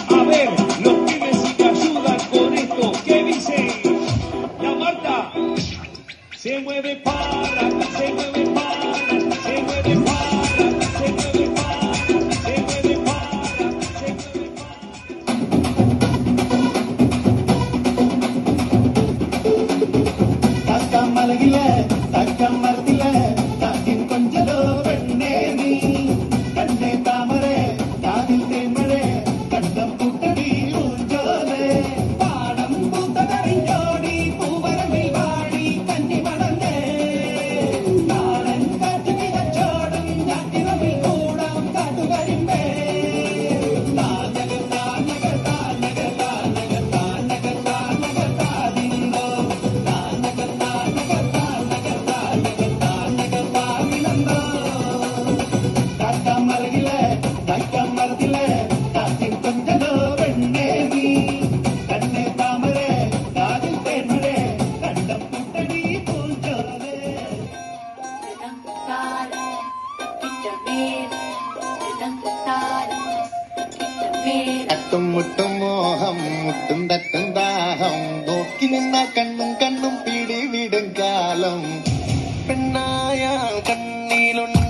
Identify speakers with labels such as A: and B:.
A: A ver, los pibes si te ayudan con esto, ¿qué dice? La Marta se mueve para, se mueve para, se mueve para, se mueve para, se mueve para, se mueve para.
B: Takam malagile, takam martile, takin konjalo penne ni, kanne tamare, kadil temare, kaddam puttadi unjole, paadam puttadari jodi, puvaramil vaadi kanni madande, naalan kaattukku vachodum, jattiramil koodam kaattu varimbe, taanaga taanaga taanaga taanaga taanaga taanaga taadindo, taanaga taanaga taanaga taanaga taanaga paamilandோ, takam malagile, takam martile, takin konjalo penne ni, kanne tamare, kadil temare, kaddam puttadi unjole.
C: തട്ടും മുട്ടും മോഹം മുട്ടും തട്ടും ദാഹം നോക്കി നിന്ന കണ്ണും കണ്ണും പിടിവിടും കാലം പെണ്ണായ കണ്ണീലുണ്ട്